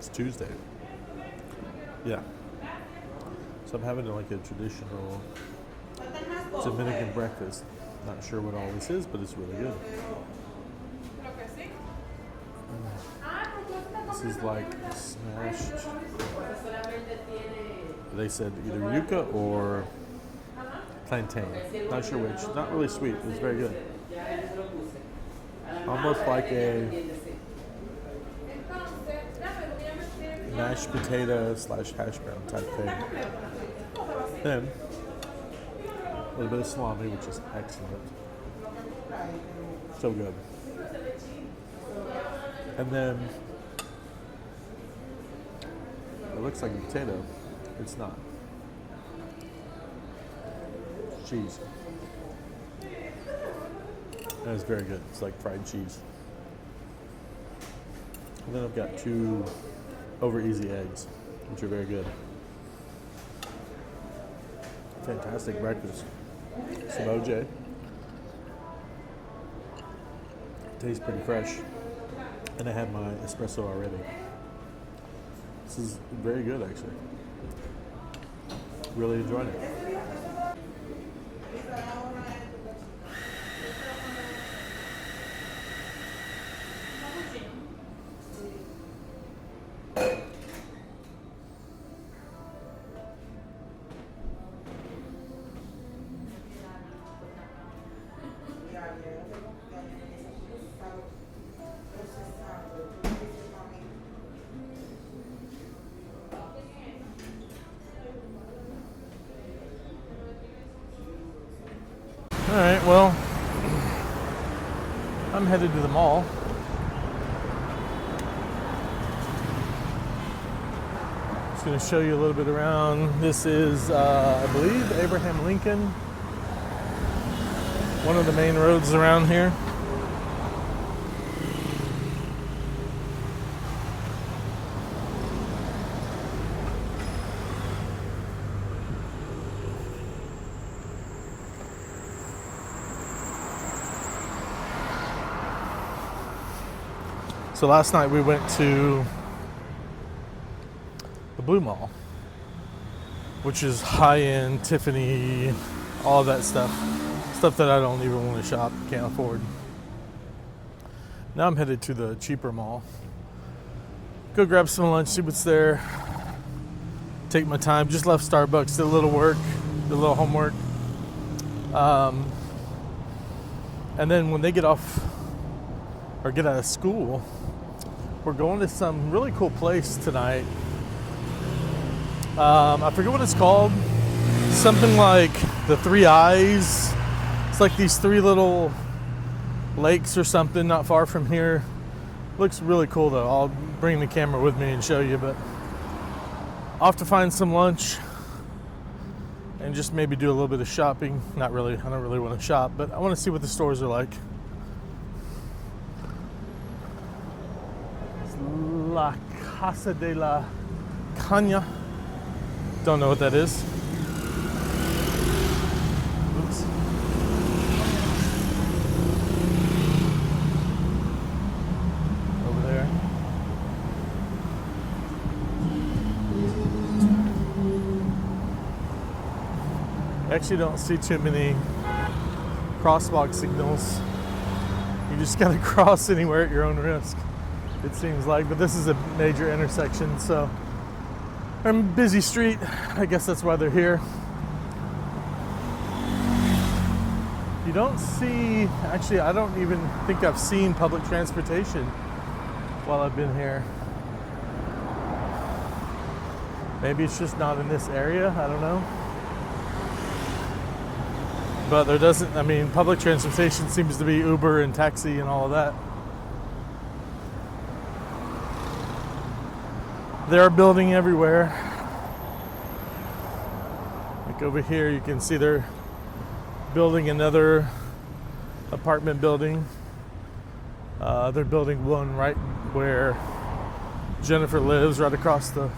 It's Tuesday. Yeah. So I'm having like a traditional Dominican breakfast. Not sure what all this is, but it's really good. This is like smashed. They said either yuca or plantain. Not sure which. Not really sweet. It's very good. Almost like a mashed potato / hash brown type thing. Then a little bit of salami, which is excellent. So good. And then it looks like a potato. It's not. Cheese. And it's very good. It's like fried cheese. And then I've got 2 over easy eggs, which are very good. Fantastic breakfast. Some OJ. Tastes pretty fresh. And I had my espresso already. This is very good, actually. Really enjoying it. All right, well, I'm headed to the mall. Just going to show you a little bit around. This is, I believe, Abraham Lincoln, one of the main roads around here. So last night we went to the Blue Mall, which is high-end, Tiffany, all of that stuff. Stuff that I don't even want to shop, can't afford. Now I'm headed to the cheaper mall. Go grab some lunch, see what's there. Take my time, just left Starbucks, did a little work, did a little homework. And then when they get off or get out of school, we're going to some really cool place tonight. I forget what it's called. Something like the Three Eyes. It's like these 3 little lakes or something not far from here. Looks really cool though. I'll bring the camera with me and show you, but I'll have to find some lunch and just maybe do a little bit of shopping. Not really, I don't really want to shop, but I want to see what the stores are like. La Casa de la Caña. Don't know what that is. Oops. Over there. Actually don't see too many crosswalk signals. You just gotta cross anywhere at your own risk, it seems like, but this is a major intersection, so a busy street. I guess that's why they're here. You don't see, actually, I don't even think I've seen public transportation while I've been here. Maybe it's just not in this area, I don't know. But there doesn't, I mean, public transportation seems to be Uber and taxi and all of that. They're building everywhere. Like over here, you can see they're building another apartment building. They're building one right where Jennifer lives, right across the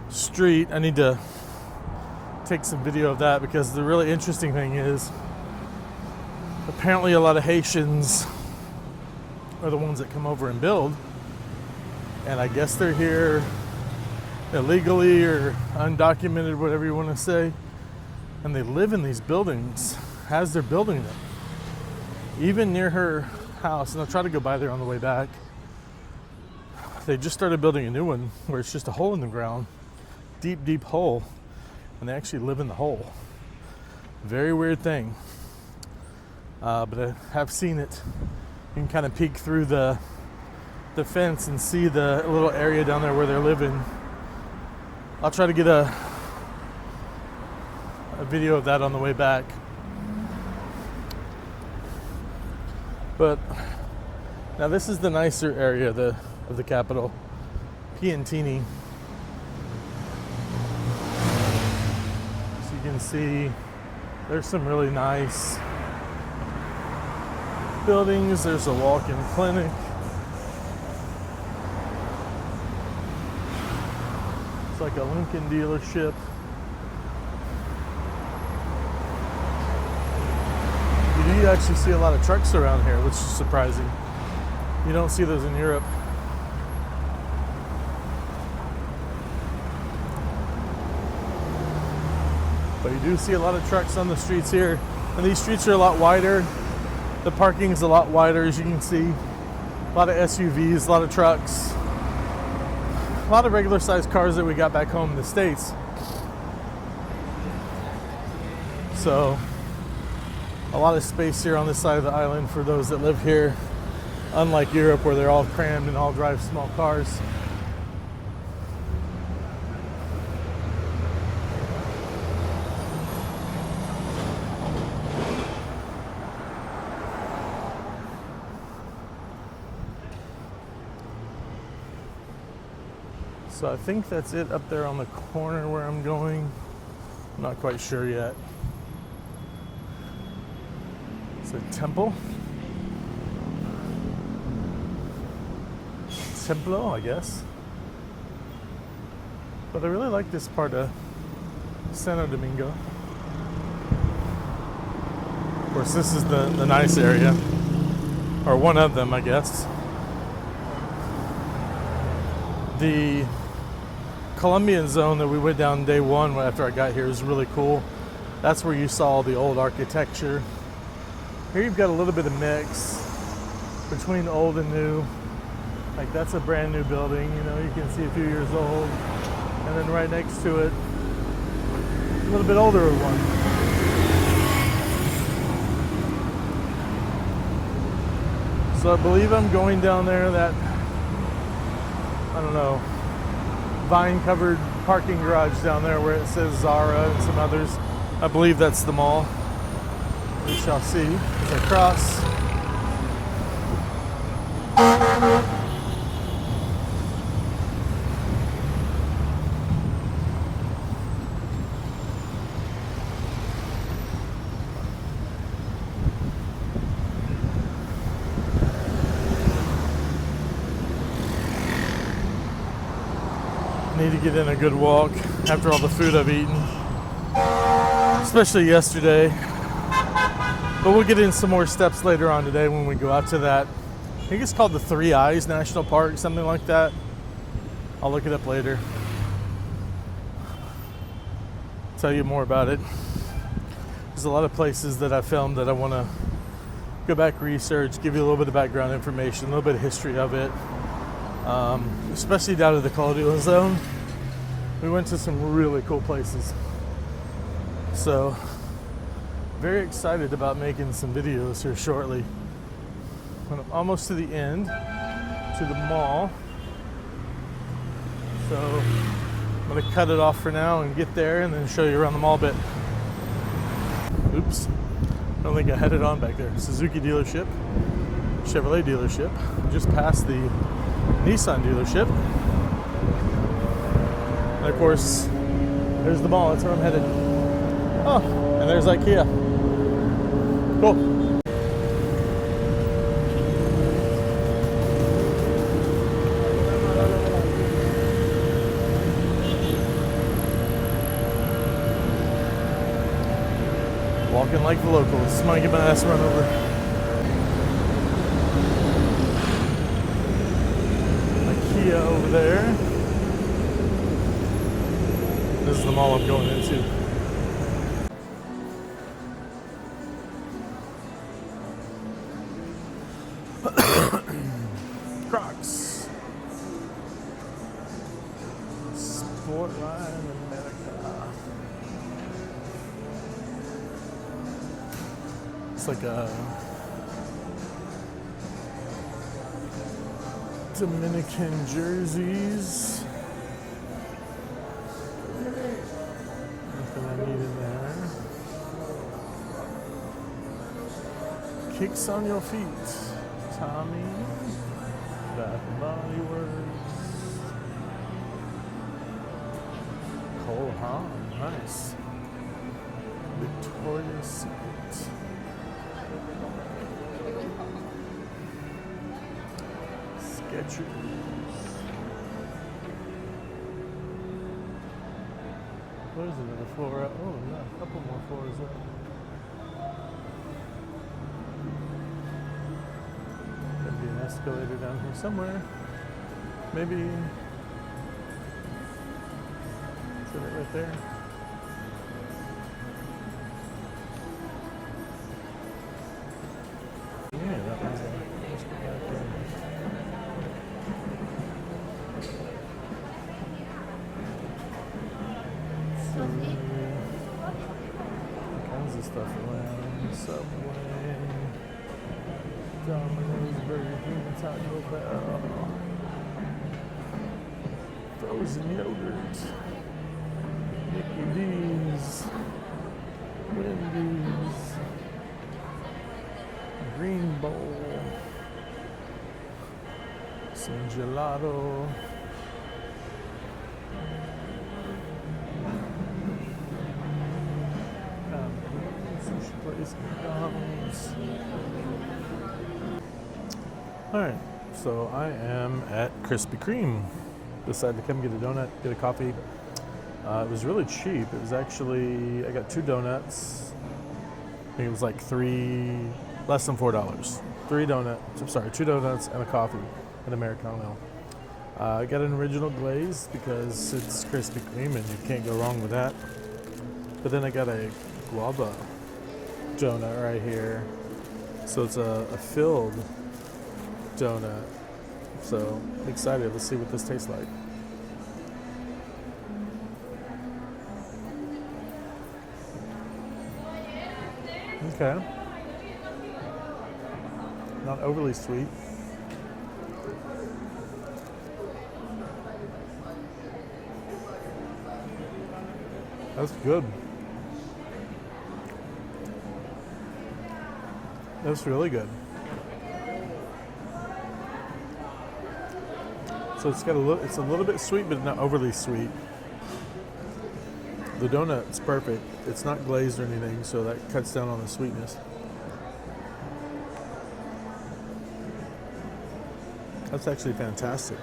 street. I need to take some video of that because the really interesting thing is apparently a lot of Haitians are the ones that come over and build. And I guess they're here illegally or undocumented, whatever you want to say. And they live in these buildings as they're building them. Even near her house, and I'll try to go by there on the way back. They just started building a new one where it's just a hole in the ground. Deep, deep hole. And they actually live in the hole. Very weird thing. But I have seen it. You can kind of peek through the fence and see the little area down there where they're living. I'll try to get a video of that on the way back. But now this is the nicer area of the capital, Piantini. So you can see there's some really nice buildings. There's a walk-in clinic. It's like a Lincoln dealership. You do actually see a lot of trucks around here, which is surprising. You don't see those in Europe. But you do see a lot of trucks on the streets here. And these streets are a lot wider. The parking is a lot wider, as you can see. A lot of SUVs, a lot of trucks. A lot of regular sized cars that we got back home in the States. So, a lot of space here on this side of the island for those that live here. Unlike Europe, where they're all crammed and all drive small cars. So I think that's it up there on the corner where I'm going. I'm not quite sure yet. It's a temple. Templo, I guess. But I really like this part of Santo Domingo. Of course, this is the nice area. Or one of them, I guess. The Colombian zone that we went down day one after I got here is really cool. That's where you saw the old architecture. Here you've got a little bit of mix between old and new. Like that's a brand new building, you know, you can see a few years old. And then right next to it, a little bit older one. So I believe I'm going down there, that, I don't know, vine-covered parking garage down there where it says Zara and some others. I believe that's the mall. We shall see as I cross. Need to get in a good walk after all the food I've eaten, especially yesterday. But we'll get in some more steps later on today when we go out to that. I think it's called the Three Eyes National Park, something like that. I'll look it up later. Tell you more about it. There's a lot of places that I filmed that I want to go back, research, give you a little bit of background information, a little bit of history of it. Especially down to the colonial zone. We went to some really cool places. So, very excited about making some videos here shortly. I'm almost to the end, to the mall. So, I'm going to cut it off for now and get there and then show you around the mall a bit. Oops. I don't think I had it on back there. Suzuki dealership, Chevrolet dealership. Just past the Nissan dealership. And of course, there's the mall. That's where I'm headed. Oh, and there's IKEA. Cool. Walking like the locals. I'm gonna get my ass run over. Kia over there. This is the mall I'm going into. Crocs. Sportline America. It's like a Dominican jerseys. Nothing I need in there. Kicks on your feet. Tommy. Bath and Body Works. Cole Haan. Nice. Victoria's Secret. Skechers. There's another floor up. Oh, yeah, a couple more floors up. There'd be an escalator down here somewhere. Maybe. Is it right there? Yeah, that one's there. Let's go back in. Stuff around Subway, Domino's, Burger King, Taco Bell, frozen yogurt, Mickey D's, Wendy's, Green Bowl, some gelato. McDonald's. Alright, so I am at Krispy Kreme. Decided to come get a donut, get a coffee. It was really cheap. It was actually, I got 2 donuts. I think it was like less than $4. 2 donuts and a coffee, an Americano. I got an original glaze because it's Krispy Kreme and you can't go wrong with that. But then I got a guava donut right here, so it's a filled donut, so I'm excited. Let's see what this tastes like. Okay, not overly sweet. That's good. That's really good. So it's a little bit sweet, but not overly sweet. The donut's perfect. It's not glazed or anything, so that cuts down on the sweetness. That's actually fantastic.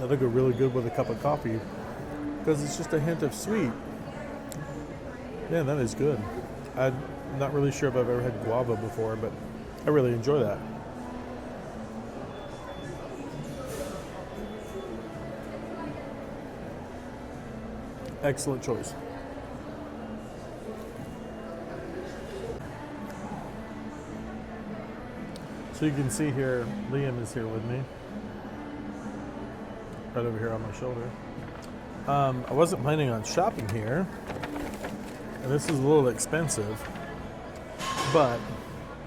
That'll go really good with a cup of coffee because it's just a hint of sweet. Yeah, that is good. I'm not really sure if I've ever had guava before, but I really enjoy that. Excellent choice. So you can see here, Liam is here with me. Right over here on my shoulder. I wasn't planning on shopping here. And this is a little expensive, but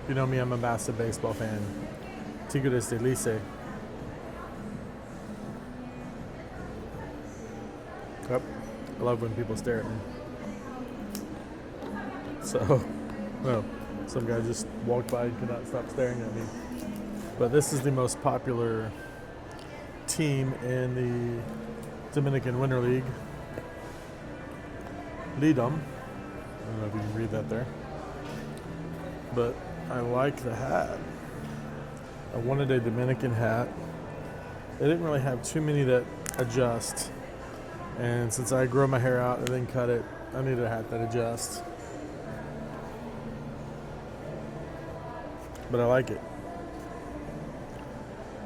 you know me, I'm a massive baseball fan. Tigres de Licey. Yep, I love when people stare at me. So, well, some guy just walked by and could not stop staring at me. But this is the most popular team in the Dominican Winter League. Lidom. I don't know if you can read that there. But I like the hat. I wanted a Dominican hat. They didn't really have too many that adjust. And since I grow my hair out and then cut it, I need a hat that adjusts. But I like it.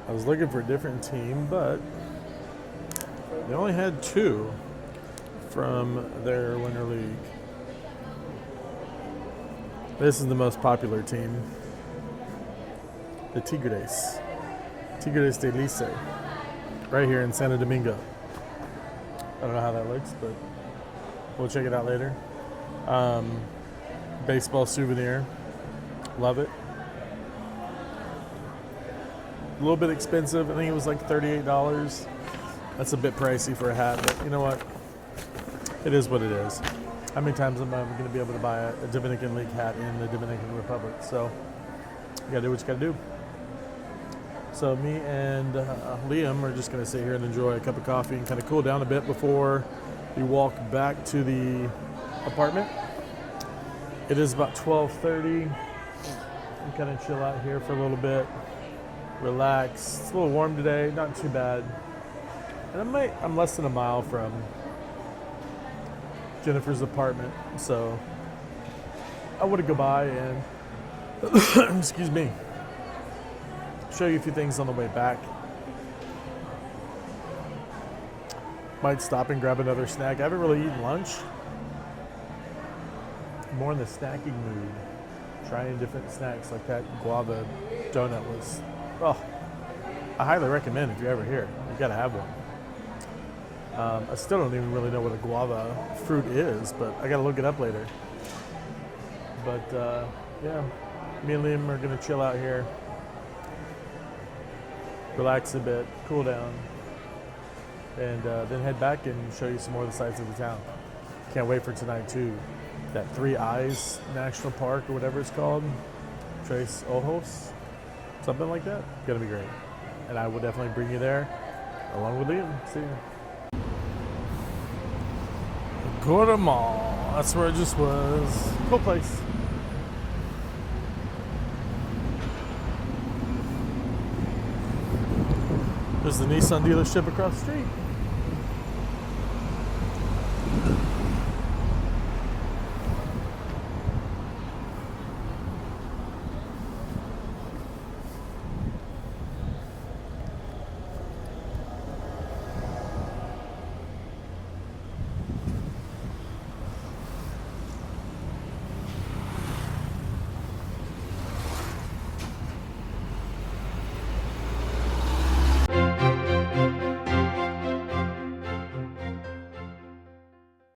I was looking for a different team, but they only had 2 from their winter league. This is the most popular team, the Tigres de Licey, right here in Santo Domingo. I don't know how that looks, but we'll check it out later. Baseball souvenir, love it. A little bit expensive. I think it was like $38. That's a bit pricey for a hat, but you know what? It is what it is. How many times am I going to be able to buy a Dominican League hat in the Dominican Republic? So you got to do what you got to do. So me and Liam are just going to sit here and enjoy a cup of coffee and kind of cool down a bit before we walk back to the apartment. It is about 12:30. We kind of chill out here for a little bit, relax. It's a little warm today, not too bad. And I'm less than a mile from Jennifer's apartment, so I want to go by and excuse me, show you a few things on the way back. Might stop and grab another snack. I haven't really eaten lunch. I'm more in the snacking mood, trying different snacks like that guava donut was. Oh, I highly recommend if you're ever here. You gotta have one. I still don't even really know what a guava fruit is, but I gotta look it up later. But yeah, me and Liam are gonna chill out here, relax a bit, cool down, and then head back and show you some more of the sights of the town. Can't wait for tonight too. That Three Eyes National Park or whatever it's called, Tres Ojos, something like that. Gonna be great, and I will definitely bring you there along with Liam. See you. Gorda Mall. That's where it just was. Cool place. There's the Nissan dealership across the street.